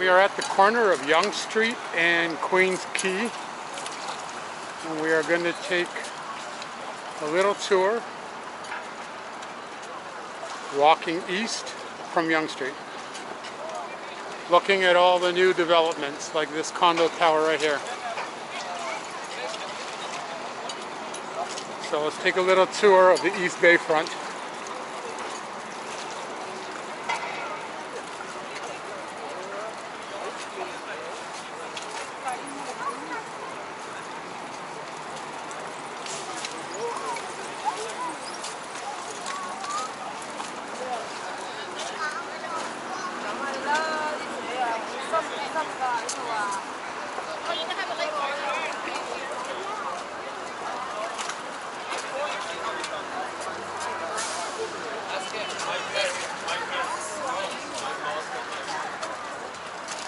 We are at the corner of Yonge Street and Queens Quay, and we are going to take a little tour walking east from Yonge Street, looking at all the new developments like this condo tower right here. So let's take a little tour of the East Bayfront.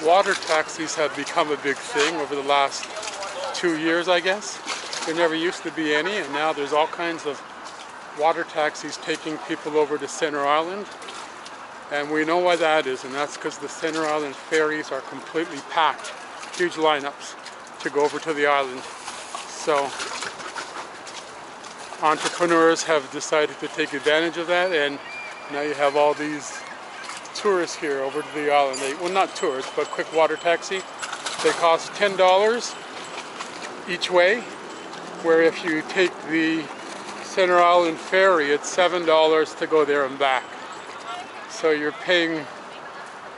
Water taxis have become a big thing over the last 2 years, I guess. There never used to be any, and now there's all kinds of water taxis taking people over to Center Island. And we know why that is, and that's because the Center Island ferries are completely packed. Huge lineups to go over to the island. So entrepreneurs have decided to take advantage of that, and now you have all these tourists here over to the island. Well, not tourists, but quick water taxi. They cost $10 each way, where if you take the Center Island ferry, it's $7 to go there and back. So you're paying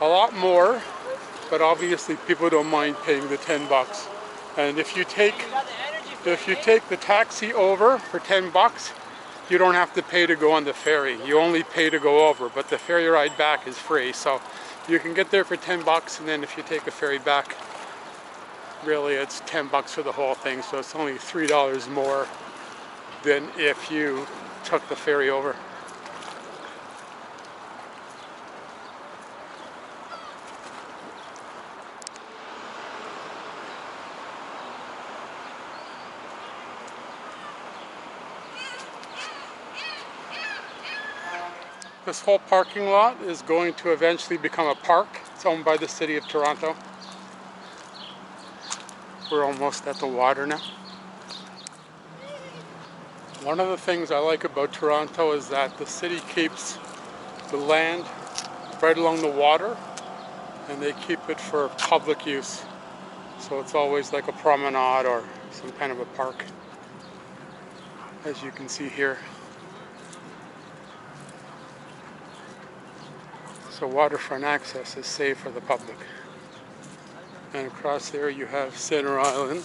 a lot more, but obviously people don't mind paying the 10 bucks. And if you take the taxi over for 10 bucks, you don't have to pay to go on the ferry. You only pay to go over, but the ferry ride back is free. So you can get there for 10 bucks, and then if you take a ferry back, really it's 10 bucks for the whole thing. So it's only $3 more than if you took the ferry over. This whole parking lot is going to eventually become a park. It's owned by the city of Toronto. We're almost at the water now. One of the things I like about Toronto is that the city keeps the land right along the water, and they keep it for public use. So it's always like a promenade or some kind of a park, as you can see here. So waterfront access is safe for the public. And across there you have Center Island.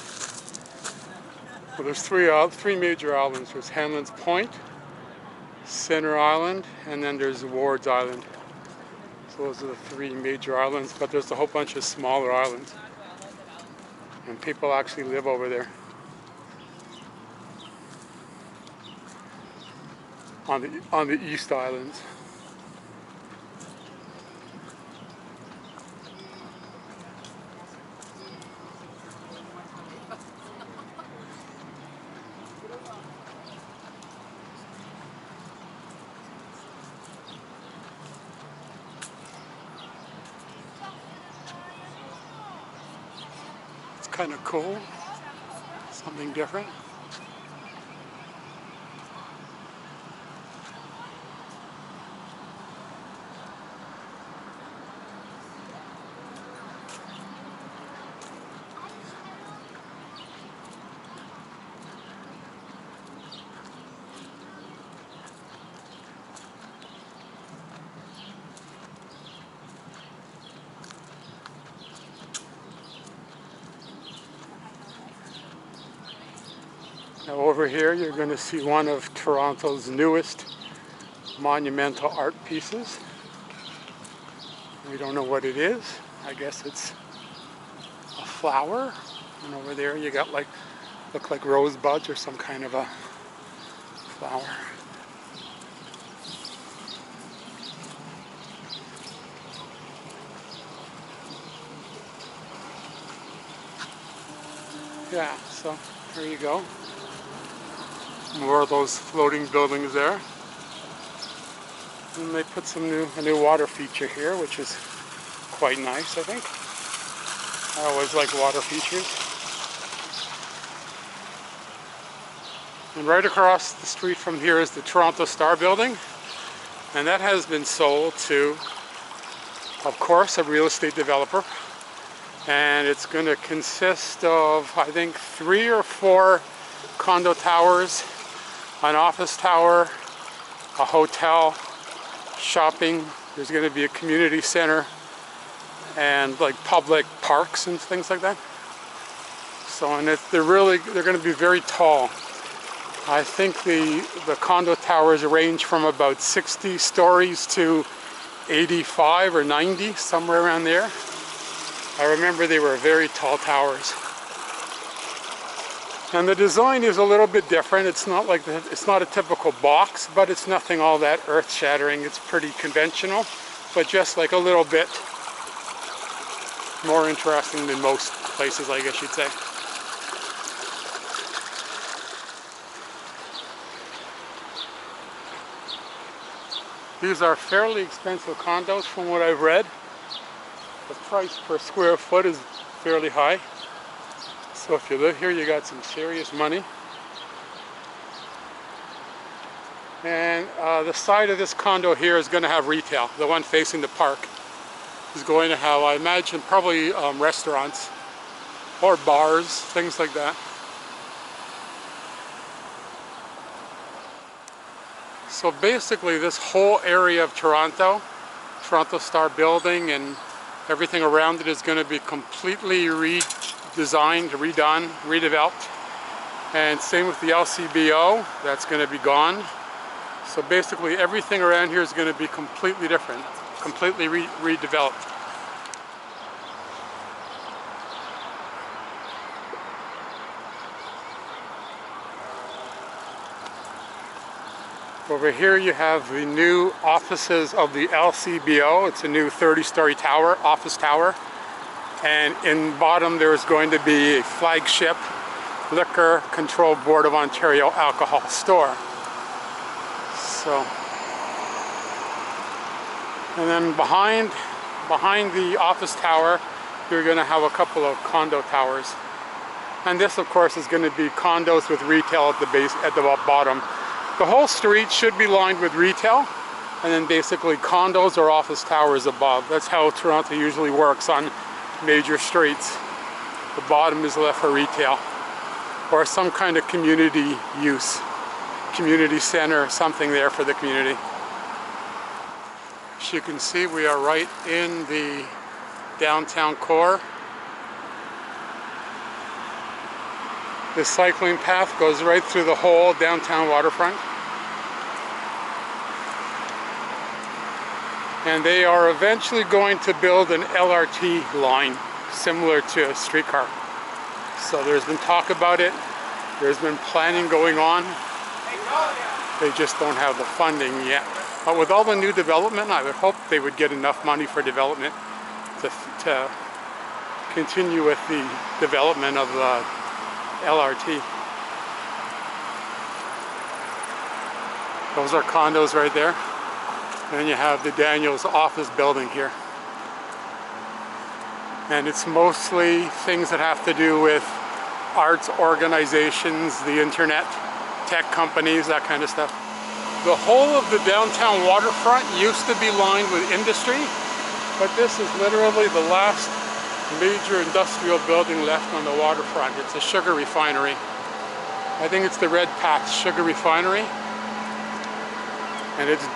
Well, there's three major islands. There's Hanlon's Point, Center Island, and then there's Ward's Island. So those are the three major islands, but there's a whole bunch of smaller islands. And people actually live over there. On the East Islands. Kind of cool, something different. Now over here you're going to see one of Toronto's newest monumental art pieces. We don't know what it is. I guess it's a flower. And over there you got look like rosebuds or some kind of a flower. Yeah, so there you go. More of those floating buildings there. And they put a new water feature here, which is quite nice, I think. I always like water features. And right across the street from here is the Toronto Star building. And that has been sold to, of course, a real estate developer. And it's going to consist of, I think, 3 or 4 condo towers, an office tower, a hotel, shopping. There's going to be a community center and like public parks and things like that. So, and they're going to be very tall. I think the condo towers range from about 60 stories to 85 or 90, somewhere around there. I remember they were very tall towers. And the design is a little bit different. It's not like it's not a typical box, but it's nothing all that earth-shattering. It's pretty conventional, but just like a little bit more interesting than most places, I guess you'd say. These are fairly expensive condos from what I've read. The price per square foot is fairly high. So if you live here, you got some serious money. And the side of this condo here is going to have retail. The one facing the park is going to have, I imagine, probably restaurants or bars, things like that. So basically this whole area of Toronto Star building and everything around it is going to be completely redesigned, redone, redeveloped. And same with the LCBO, that's going to be gone. So basically everything around here is going to be completely different, completely redeveloped. Over here you have the new offices of the LCBO. It's a new 30-story tower, office tower. And in bottom there's going to be a flagship Liquor Control Board of Ontario alcohol store. So, and then behind the office tower, you're going to have a couple of condo towers. And this, of course, is going to be condos with retail at the base, at the bottom. The whole street should be lined with retail, and then basically condos or office towers above. That's how Toronto usually works on major streets. The bottom is left for retail or some kind of community use, community center, something there for the community. As you can see, we are right in the downtown core. The cycling path goes right through the whole downtown waterfront. And they are eventually going to build an LRT line similar to a streetcar. So there's been talk about it. There's been planning going on. They just don't have the funding yet. But with all the new development, I would hope they would get enough money for development to continue with the development of the LRT. Those are condos right there. And then you have the Daniels office building here. And it's mostly things that have to do with arts organizations, the internet, tech companies, that kind of stuff. The whole of the downtown waterfront used to be lined with industry, but this is literally the last major industrial building left on the waterfront. It's a sugar refinery. I think it's the Red Patch Sugar Refinery. And it's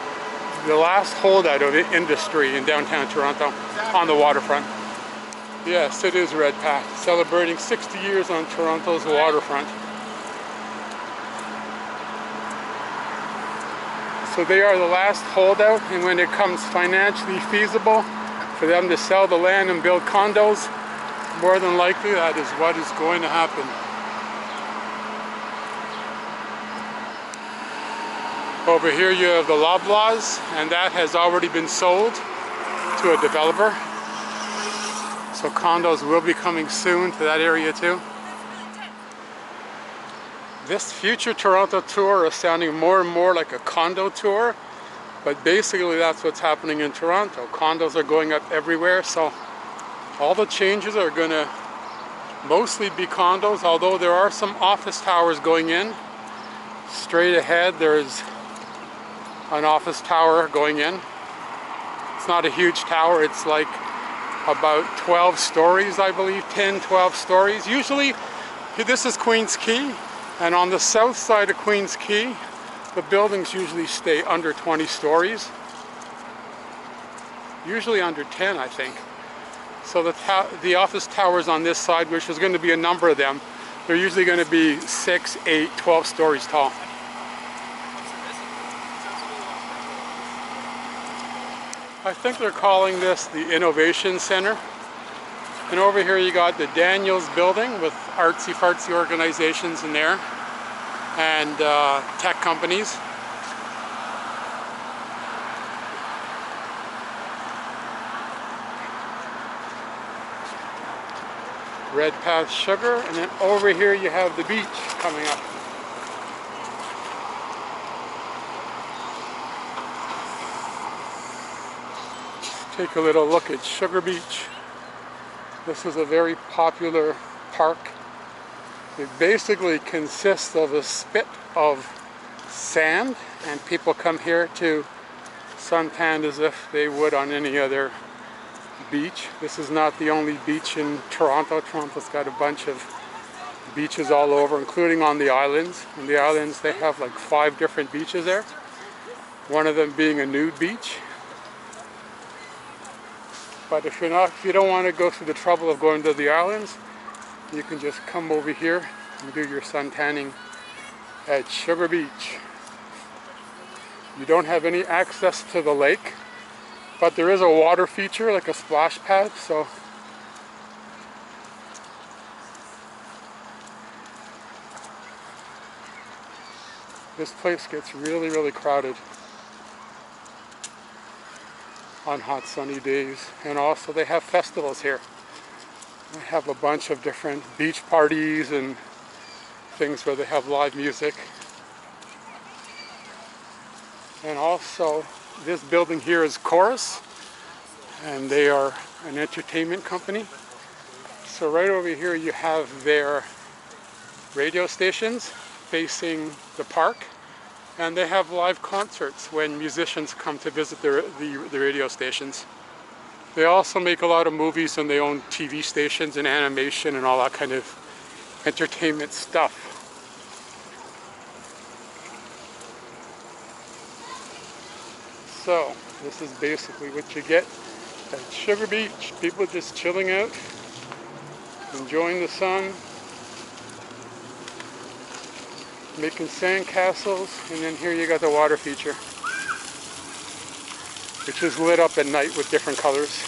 the last holdout of industry in downtown Toronto on the waterfront. Yes, it is Red Patch, celebrating 60 years on Toronto's waterfront. So they are the last holdout, and when it comes financially feasible for them to sell the land and build condos, more than likely that is what is going to happen. Over here you have the Loblaws, and that has already been sold to a developer. So condos will be coming soon to that area too. This future Toronto tour is sounding more and more like a condo tour, but basically that's what's happening in Toronto. Condos are going up everywhere, so All the changes are going to mostly be condos, although there are some office towers going in. Straight ahead there's an office tower going in. It's not a huge tower, it's like about 12 stories, I believe, 10, 12 stories. Usually, this is Queens Quay, and on the south side of Queens Quay, the buildings usually stay under 20 stories. Usually under 10, I think. So the office towers on this side, which is going to be a number of them, they're usually going to be 6, 8, 12 stories tall. I think they're calling this the Innovation Center. And over here you got the Daniels building with artsy-fartsy organizations in there and tech companies. Red Path Sugar, and then over here you have the beach coming up. Take a little look at Sugar Beach. This is a very popular park. It basically consists of a spit of sand, and people come here to suntan as if they would on any other beach. This is not the only beach in Toronto. Toronto's got a bunch of beaches all over, including on the islands. On the islands they have like 5 different beaches there. One of them being a nude beach. But if you don't want to go through the trouble of going to the islands, you can just come over here and do your sun tanning at Sugar Beach. You don't have any access to the lake, but there is a water feature like a splash pad, so this place gets really, really crowded on hot sunny days. And also they have festivals here. They have a bunch of different beach parties and things where they have live music. And also this building here is Chorus, and they are an entertainment company. So right over here you have their radio stations facing the park. And they have live concerts when musicians come to visit the radio stations. They also make a lot of movies, and they own TV stations and animation and all that kind of entertainment stuff. So this is basically what you get at Sugar Beach. People just chilling out, enjoying the sun, making sand castles, and then here you got the water feature, which is lit up at night with different colors.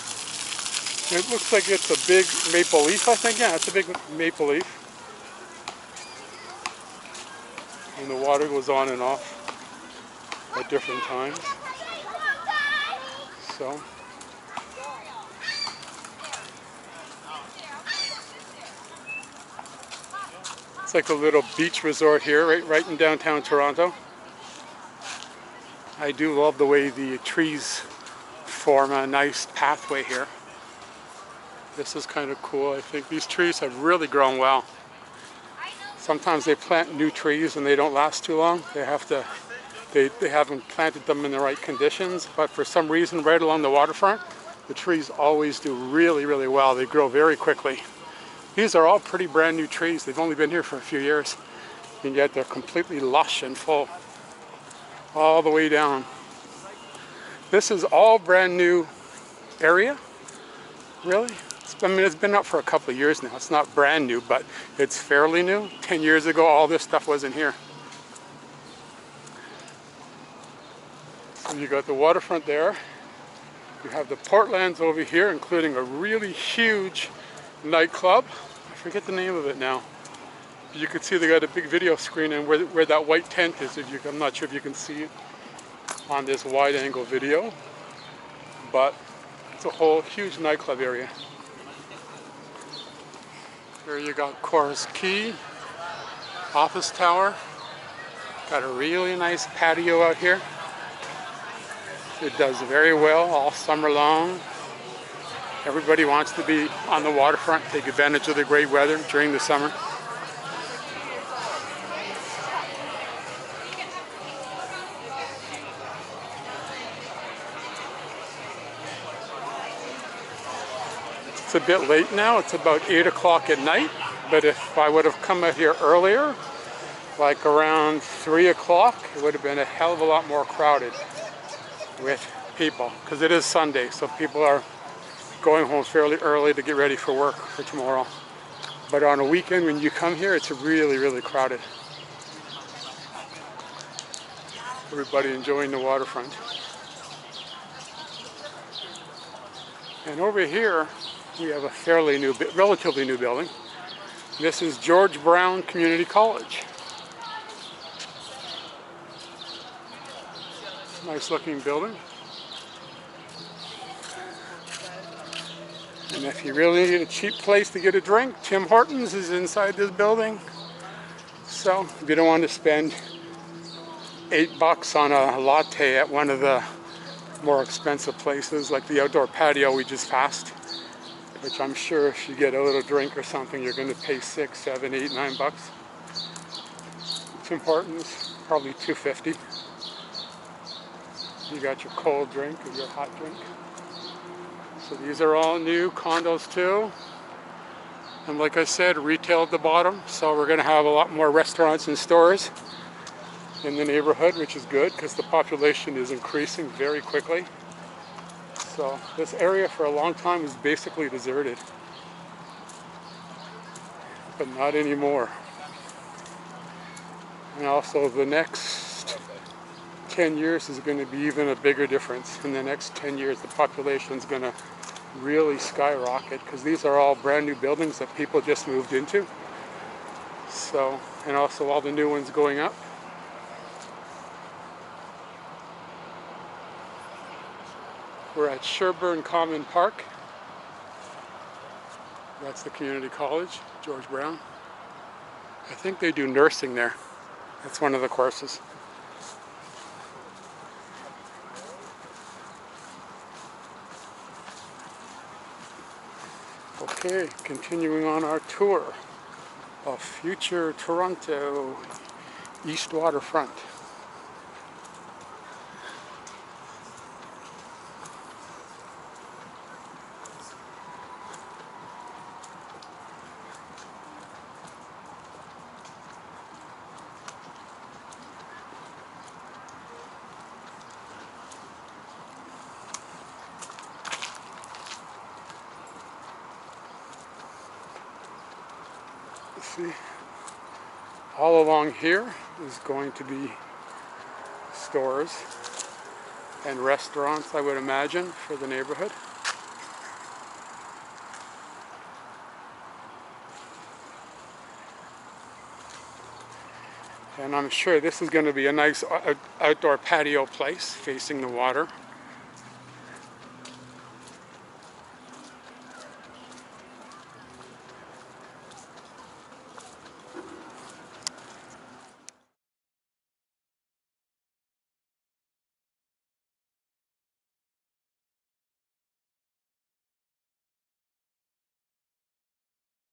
And it looks like it's a big maple leaf, I think. Yeah, it's a big maple leaf. And the water goes on and off at different times. So it's like a little beach resort here, right in downtown Toronto. I do love the way the trees form a nice pathway here. This is kind of cool. I think these trees have really grown well. Sometimes they plant new trees and they don't last too long. They haven't planted them in the right conditions, but for some reason right along the waterfront, the trees always do really, really well. They grow very quickly. These are all pretty brand new trees. They've only been here for a few years, and yet they're completely lush and full all the way down. This is all brand new area, really. It's been up for a couple of years now. It's not brand new, but it's fairly new. 10 years ago, all this stuff wasn't here. So you got the waterfront there. You have the Portlands over here, including a really huge nightclub. I forget the name of it now. You can see they got a big video screen, and where that white tent is, I'm not sure if you can see it on this wide angle video, but it's a whole huge nightclub area. Here you got Chorus Quay, office tower. Got a really nice patio out here. It does very well all summer long. Everybody wants to be on the waterfront, take advantage of the great weather during the summer. It's a bit late now, it's about 8 o'clock at night, but if I would have come out here earlier, like around 3 o'clock, it would have been a hell of a lot more crowded with people, because it is Sunday, so people are going home fairly early to get ready for work for tomorrow. But on a weekend when you come here, it's really, really crowded. Everybody enjoying the waterfront. And over here, we have a fairly new, relatively new building. This is George Brown Community College. Nice looking building. And if you really need a cheap place to get a drink, Tim Hortons is inside this building. So if you don't want to spend $8 on a latte at one of the more expensive places, like the outdoor patio we just passed, which I'm sure if you get a little drink or something, you're going to pay $6, $7, $8, $9. Tim Hortons, probably $2.50. You got your cold drink or your hot drink. So these are all new condos too. And like I said, retail at the bottom. So we're going to have a lot more restaurants and stores in the neighborhood, which is good because the population is increasing very quickly. So this area for a long time was basically deserted, but not anymore. And also the next 10 years is going to be even a bigger difference. In the next 10 years, the population is going to really skyrocket because these are all brand new buildings that people just moved into. So, and also all the new ones going up. We're at Sherburne Common Park. That's the community college, George Brown. I think they do nursing there. That's one of the courses. Okay, continuing on our tour of future Toronto East Waterfront. See, all along here is going to be stores and restaurants, I would imagine, for the neighborhood. And I'm sure this is going to be a nice outdoor patio place facing the water.